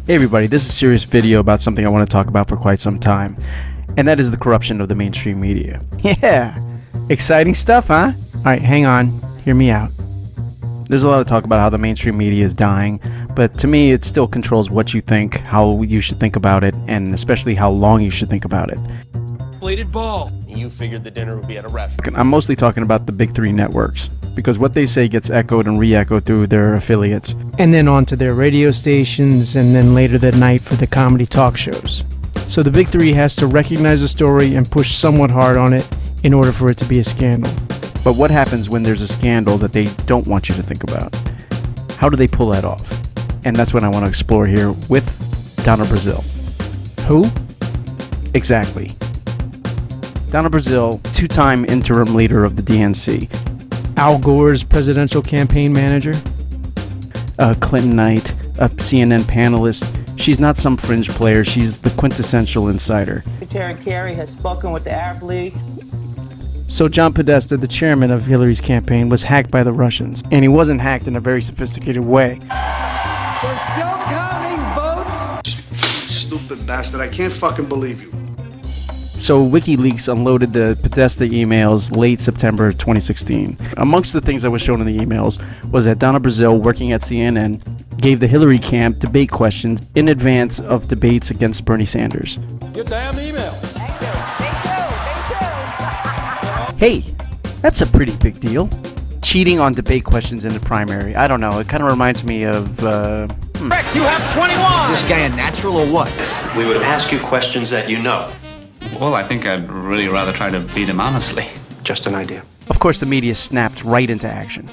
Hey everybody, this is a serious video about something I want to talk about for quite some time, and that is the corruption of the mainstream media. Yeah, exciting stuff, huh? Alright, hang on, hear me out. There's a lot of talk about how the mainstream media is dying, but to me it still controls what you think, how you should think about it, and especially how long you should think about it. Inflated ball. You figured the dinner would be at a restaurant. I'm mostly talking about the big three networks, because what they say gets echoed and re-echoed through their affiliates. And then onto their radio stations, and then later that night for the comedy talk shows. So the big three has to recognize the story and push somewhat hard on it in order for it to be a scandal. But what happens when there's a scandal that they don't want you to think about? How do they pull that off? And that's what I want to explore here with Donna Brazile. Who? Exactly. Donna Brazile, two-time interim leader of the DNC. Al Gore's presidential campaign manager. A Clintonite, a CNN panelist. She's not some fringe player, she's the quintessential insider. Secretary Kerry has spoken with the Arab League. So John Podesta, the chairman of Hillary's campaign, was hacked by the Russians. And he wasn't hacked in a very sophisticated way. We're still counting votes? Stupid bastard, I can't fucking believe you. So WikiLeaks unloaded the Podesta emails late September 2016. Amongst the things that was shown in the emails was that Donna Brazile, working at CNN, gave the Hillary camp debate questions in advance of debates against Bernie Sanders. Your damn emails. Thank you. Me too. Hey, that's a pretty big deal. Cheating on debate questions in the primary. I don't know, it kind of reminds me of, Correct, you have 21! This guy a natural or what? We would ask you questions that you know. Well, I think I'd really rather try to beat him honestly. Just an idea. Of course, the media snapped right into action.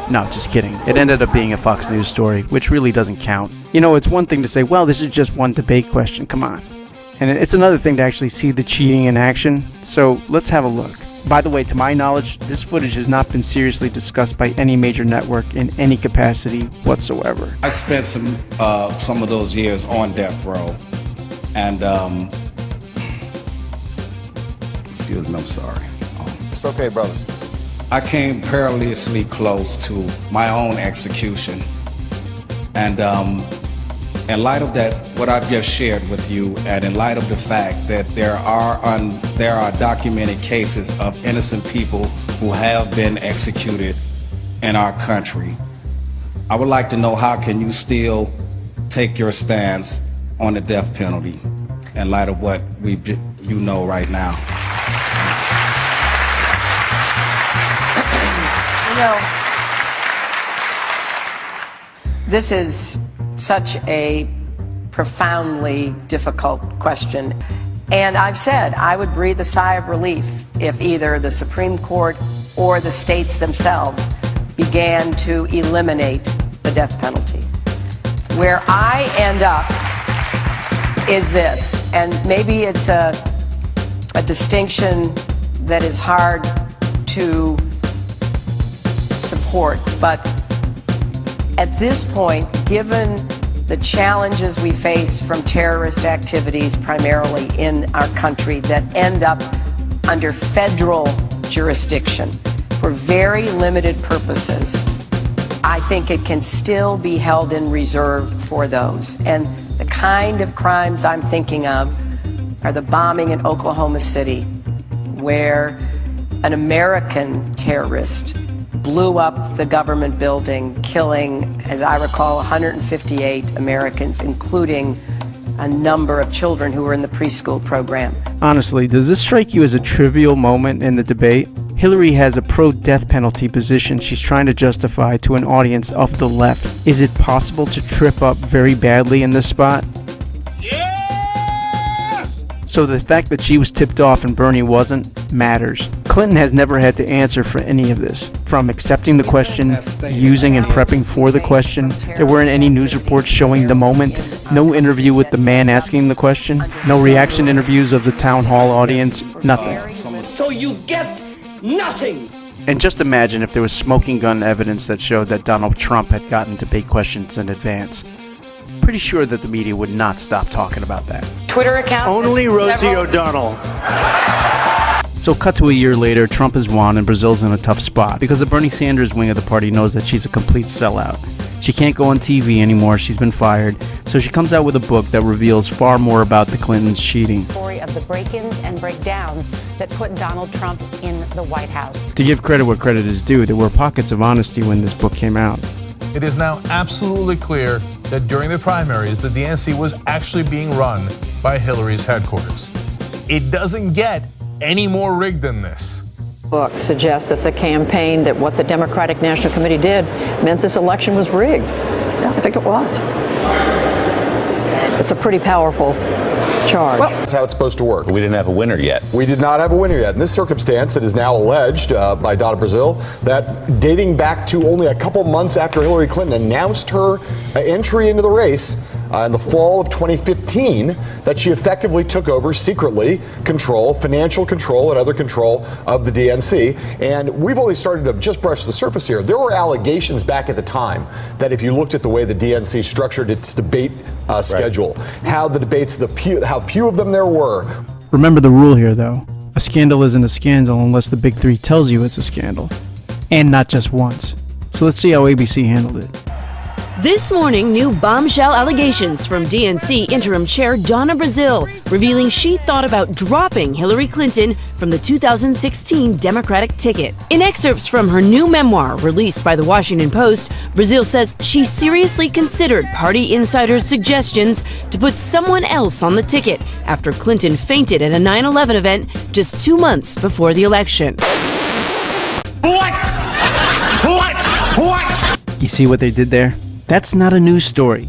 No, just kidding. It ended up being a Fox News story, which really doesn't count. You know, it's one thing to say, well, this is just one debate question, come on. And it's another thing to actually see the cheating in action, so let's have a look. By the way, to my knowledge, this footage has not been seriously discussed by any major network in any capacity whatsoever. I spent some of those years on death row, and excuse me, I'm sorry. It's okay, brother. I came perilously close to my own execution, and in light of that, what I've just shared with you, and in light of the fact that there are documented cases of innocent people who have been executed in our country, I would like to know, how can you still take your stance on the death penalty in light of what you know right now? You know, this is such a profoundly difficult question. And I've said I would breathe a sigh of relief if either the Supreme Court or the states themselves began to eliminate the death penalty. Where I end up is this, and maybe it's a distinction that is hard to support, but at this point, given the challenges we face from terrorist activities primarily in our country that end up under federal jurisdiction for very limited purposes, I think it can still be held in reserve for those. And the kind of crimes I'm thinking of are the bombing in Oklahoma City, where an American terrorist blew up the government building, killing, as I recall, 158 Americans, including a number of children who were in the preschool program. Honestly, does this strike you as a trivial moment in the debate? Hillary has a pro-death penalty position she's trying to justify to an audience of the left. Is it possible to trip up very badly in this spot? Yes! So the fact that she was tipped off and Bernie wasn't matters. Clinton has never had to answer for any of this. From accepting the question, using and prepping for the question, there weren't any news reports showing the moment, no interview with the man asking the question, no reaction interviews of the town hall audience, nothing. So you get nothing. And just imagine if there was smoking gun evidence that showed that Donald Trump had gotten debate questions in advance. Pretty sure that the media would not stop talking about that. Twitter account. Only Rosie O'Donnell. So cut to a year later, Trump has won and Brazil's in a tough spot because the Bernie Sanders wing of the party knows that she's a complete sellout. She can't go on TV anymore, she's been fired, so she comes out with a book that reveals far more about the Clintons cheating. Story of the break-ins and breakdowns that put Donald Trump in the White House. To give credit where credit is due, there were pockets of honesty when this book came out. It is now absolutely clear that during the primaries, the DNC was actually being run by Hillary's headquarters. It doesn't get any more rigged than this. Book suggests that the campaign, that what the Democratic National Committee did, meant this election was rigged. Yeah, I think it was. It's a pretty powerful charge. Well, that's how it's supposed to work. We didn't have a winner yet. We did not have a winner yet. In this circumstance, it is now alleged by Donna Brazile that dating back to only a couple months after Hillary Clinton announced her entry into the race in the fall of 2015, that she effectively took over secretly financial control and other control of the DNC. And we've only started to just brush the surface here. There were allegations back at the time that if you looked at the way the DNC structured its debate schedule, how the debates, how few of them there were. Remember the rule here, though. A scandal isn't a scandal unless the Big Three tells you it's a scandal. And not just once. So let's see how ABC handled it. This morning, new bombshell allegations from DNC interim chair Donna Brazile, revealing she thought about dropping Hillary Clinton from the 2016 Democratic ticket. In excerpts from her new memoir released by the Washington Post, Brazile says she seriously considered party insiders' suggestions to put someone else on the ticket after Clinton fainted at a 9/11 event just 2 months before the election. What? You see what they did there? That's not a news story.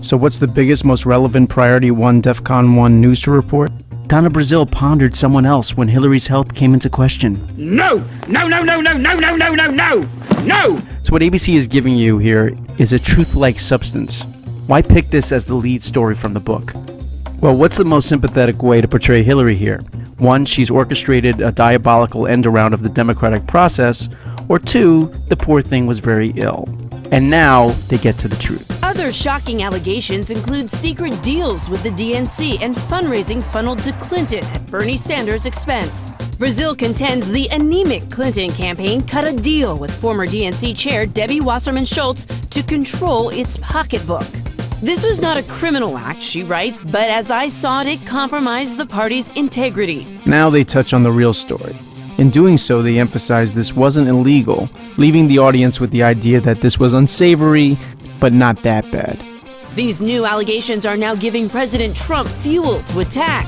So what's the biggest, most relevant Priority 1 DEFCON 1 news to report? Donna Brazile pondered someone else when Hillary's health came into question. No! No, no, no, no, no, no, no, no, no! No! So what ABC is giving you here is a truth-like substance. Why pick this as the lead story from the book? Well, what's the most sympathetic way to portray Hillary here? 1, she's orchestrated a diabolical end-around of the democratic process, or 2, the poor thing was very ill. And now they get to the truth. Other shocking allegations include secret deals with the DNC and fundraising funneled to Clinton at Bernie Sanders' expense. Brazile contends the anemic Clinton campaign cut a deal with former DNC chair Debbie Wasserman Schultz to control its pocketbook. This was not a criminal act, she writes, but as I saw it, it compromised the party's integrity. Now they touch on the real story. In doing so, they emphasize this wasn't illegal, leaving the audience with the idea that this was unsavory, but not that bad. These new allegations are now giving President Trump fuel to attack.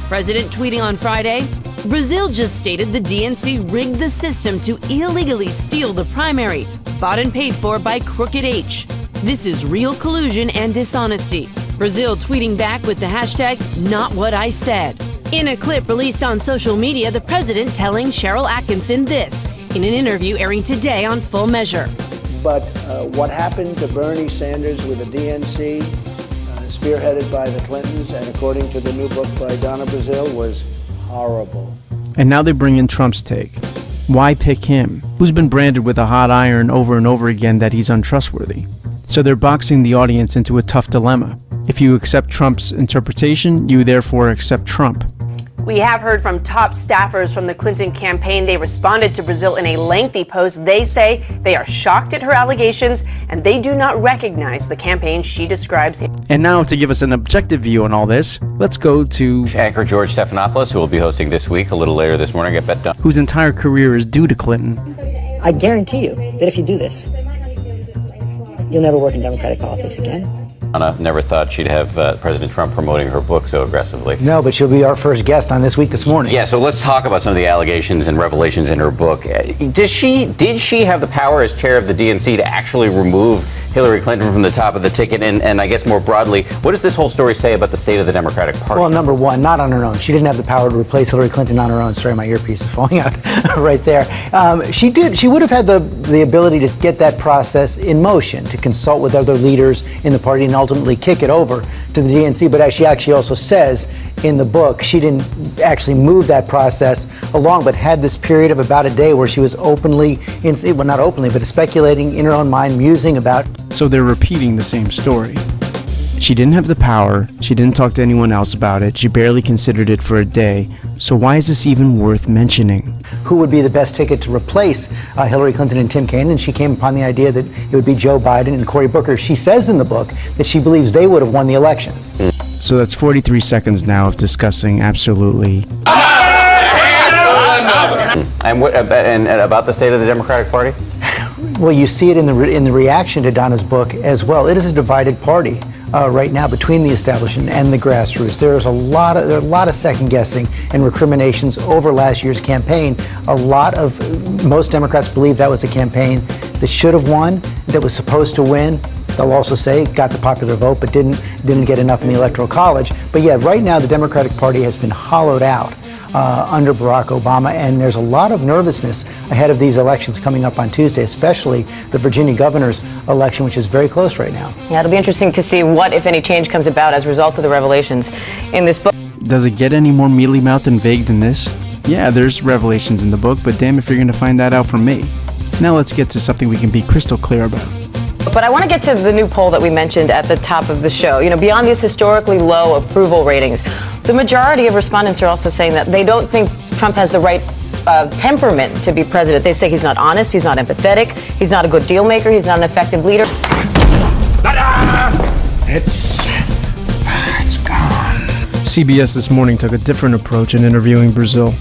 President tweeting on Friday, Brazile just stated the DNC rigged the system to illegally steal the primary, bought and paid for by Crooked H. This is real collusion and dishonesty. Brazile tweeting back with the hashtag, not what I said. In a clip released on social media, the president telling Cheryl Atkinson this in an interview airing today on Full Measure. But what happened to Bernie Sanders with the DNC, spearheaded by the Clintons, and according to the new book by Donna Brazile, was horrible. And now they bring in Trump's take. Why pick him? Who's been branded with a hot iron over and over again that he's untrustworthy? So they're boxing the audience into a tough dilemma. If you accept Trump's interpretation, you therefore accept Trump. We have heard from top staffers from the Clinton campaign. They responded to Brazile in a lengthy post. They say they are shocked at her allegations and they do not recognize the campaign she describes. And now to give us an objective view on all this, let's go to Anchor George Stephanopoulos, who will be hosting this week a little later this morning. Get that done. Whose entire career is due to Clinton. I guarantee you that if you do this, you'll never work in Democratic politics again. Anna never thought she'd have President Trump promoting her book so aggressively. No, but she'll be our first guest on This Week This Morning. Yeah, so let's talk about some of the allegations and revelations in her book. Did she have the power as chair of the DNC to actually remove Hillary Clinton from the top of the ticket? And I guess more broadly, what does this whole story say about the state of the Democratic Party? Well, number one, not on her own. She didn't have the power to replace Hillary Clinton on her own. Sorry, my earpiece is falling out right there. She would have had the ability to get that process in motion, to consult with other leaders in the party and ultimately kick it over to the DNC. But as she actually also says in the book, she didn't actually move that process along, but had this period of about a day where she was openly, well, not openly, but speculating in her own mind, musing about. So they're repeating the same story. She didn't have the power, she didn't talk to anyone else about it, she barely considered it for a day, so why is this even worth mentioning? Who would be the best ticket to replace Hillary Clinton and Tim Kaine? And she came upon the idea that it would be Joe Biden and Cory Booker. She says in the book that she believes they would have won the election. So that's 43 seconds now of discussing absolutely. And what and about the state of the Democratic Party? Well, you see it in the reaction to Donna's book as well. It is a divided party right now between the establishment and the grassroots. There are a lot of second guessing and recriminations over last year's campaign. Most Democrats believe that was a campaign that should have won, that was supposed to win. They'll also say got the popular vote, but didn't get enough in the Electoral College. But yeah, right now the Democratic Party has been hollowed out under Barack Obama, and there's a lot of nervousness ahead of these elections coming up on Tuesday, especially the Virginia governor's election, which is very close right now. Yeah, it'll be interesting to see what, if any, change comes about as a result of the revelations in this book. Does it get any more mealy-mouthed and vague than this? Yeah, there's revelations in the book, but damn if you're going to find that out from me. Now let's get to something we can be crystal clear about. But I want to get to the new poll that we mentioned at the top of the show. You know, beyond these historically low approval ratings, the majority of respondents are also saying that they don't think Trump has the right temperament to be president. They say he's not honest, he's not empathetic, he's not a good deal maker, he's not an effective leader. It's gone. CBS this morning took a different approach in interviewing Brazil.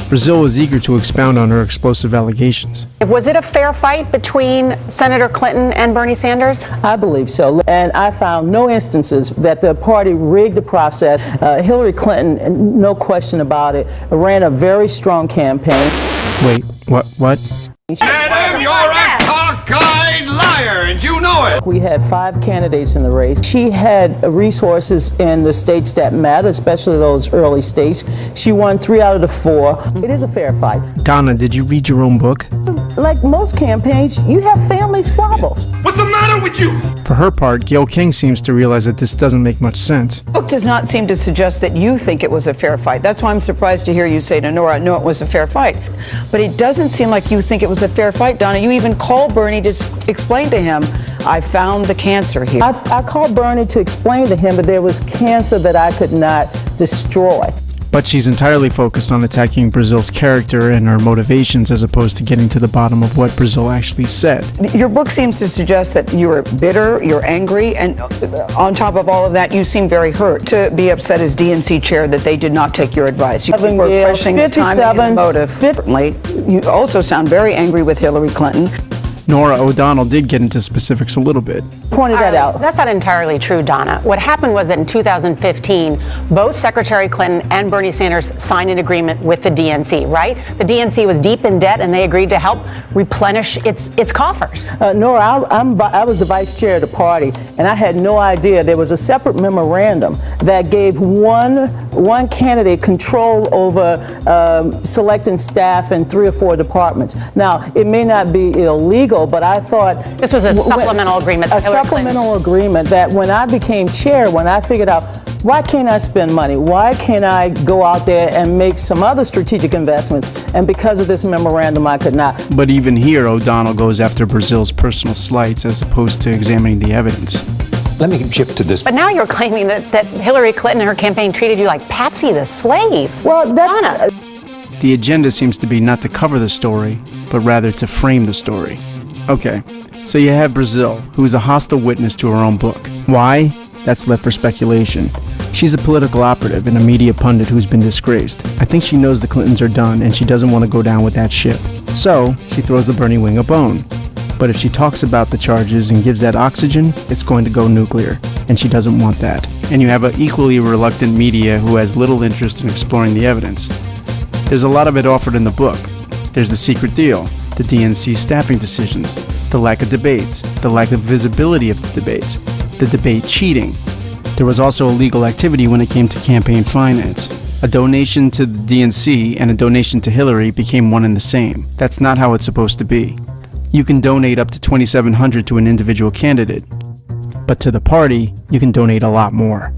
Brazil was eager to expound on her explosive allegations. Was it a fair fight between Senator Clinton and Bernie Sanders? I believe so, and I found no instances that the party rigged the process. Hillary Clinton, no question about it, ran a very strong campaign. Wait, what? Madam, you're a cockeyed liar, and you know it. We had 5 candidates in the race. She had resources in the states that matter, especially those early states. She won 3 out of the 4. It is a fair fight. Donna, did you read your own book? Like most campaigns, you have family squabbles. What's the matter with you? For her part, Gayle King seems to realize that this doesn't make much sense. The book does not seem to suggest that you think it was a fair fight. That's why I'm surprised to hear you say to Nora, no, it was a fair fight. But it doesn't seem like you think it was a fair fight, Donna. You even called Bernie to explain to him, I found the cancer here. I called Bernie to explain to him that there was cancer that I could not destroy. But she's entirely focused on attacking Brazil's character and her motivations as opposed to getting to the bottom of what Brazil actually said. Your book seems to suggest that you're bitter, you're angry, and on top of all of that, you seem very hurt to be upset as DNC chair that they did not take your advice. You were questioning the timing and motive. You also sound very angry with Hillary Clinton. Nora O'Donnell did get into specifics a little bit. Pointed that out. That's not entirely true, Donna. What happened was that in 2015, both Secretary Clinton and Bernie Sanders signed an agreement with the DNC, right? The DNC was deep in debt, and they agreed to help replenish its coffers. Nora, I was the vice chair of the party, and I had no idea there was a separate memorandum that gave one candidate control over selecting staff in 3 or 4 departments. Now, it may not be illegal, but I thought this was a supplemental agreement. A supplemental agreement that when I became chair, when I figured out why can't I spend money? Why can't I go out there and make some other strategic investments? And because of this memorandum, I could not. But even here, O'Donnell goes after Brazil's personal slights as opposed to examining the evidence. Let me shift to this. But now you're claiming that Hillary Clinton and her campaign treated you like Patsy the slave. Well, that's... Donna. The agenda seems to be not to cover the story, but rather to frame the story. Okay, so you have Brazil, who is a hostile witness to her own book. Why? That's left for speculation. She's a political operative and a media pundit who's been disgraced. I think she knows the Clintons are done and she doesn't want to go down with that ship. So, she throws the Bernie wing a bone. But if she talks about the charges and gives that oxygen, it's going to go nuclear. And she doesn't want that. And you have an equally reluctant media who has little interest in exploring the evidence. There's a lot of it offered in the book. There's the secret deal, the DNC staffing decisions, the lack of debates, the lack of visibility of the debates, the debate cheating. There was also illegal activity when it came to campaign finance. A donation to the DNC and a donation to Hillary became one and the same. That's not how it's supposed to be. You can donate up to $2,700 to an individual candidate, but to the party, you can donate a lot more.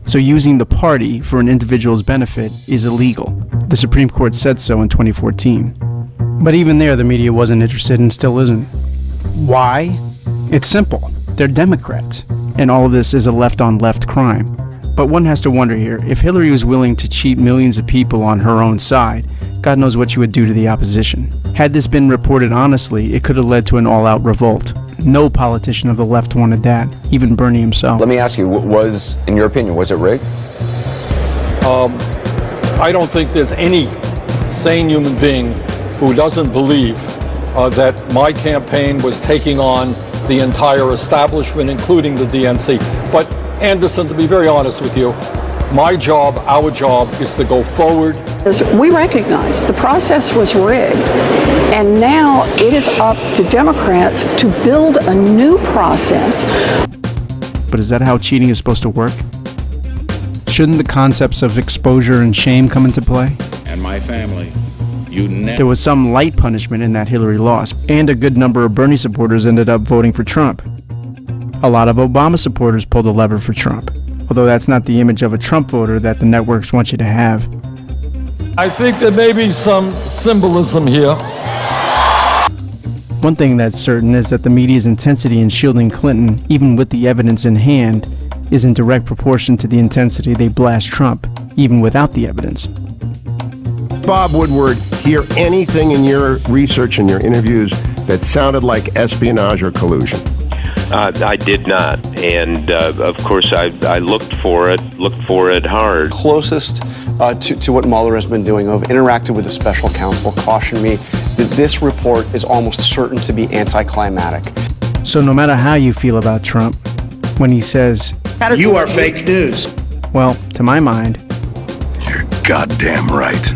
So using the party for an individual's benefit is illegal. The Supreme Court said so in 2014. But even there, the media wasn't interested and still isn't. Why? It's simple. They're Democrats. and all of this is a left-on-left crime. But one has to wonder here, if Hillary was willing to cheat millions of people on her own side, God knows what she would do to the opposition. Had this been reported honestly, it could have led to an all-out revolt. No politician of the left wanted that, even Bernie himself. Let me ask you, in your opinion, was it rigged? I don't think there's any sane human being who doesn't believe that my campaign was taking on the entire establishment, including the DNC. But Anderson, to be very honest with you, my job, our job, is to go forward. We recognize the process was rigged, and now it is up to Democrats to build a new process. But is that how cheating is supposed to work? Shouldn't the concepts of exposure and shame come into play? And my family, there was some light punishment in that Hillary loss, and a good number of Bernie supporters ended up voting for Trump. A lot of Obama supporters pulled the lever for Trump, although that's not the image of a Trump voter that the networks want you to have. I think there may be some symbolism here. One thing that's certain is that the media's intensity in shielding Clinton, even with the evidence in hand, is in direct proportion to the intensity they blast Trump, even without the evidence. Bob Woodward, hear anything in your research and your interviews that sounded like espionage or collusion? I did not, and of course I looked for it hard. Closest to what Mueller has been doing, I've interacted with the special counsel, cautioned me that this report is almost certain to be anticlimactic. So no matter how you feel about Trump, when he says, "You are fake news," well, to my mind, you're goddamn right.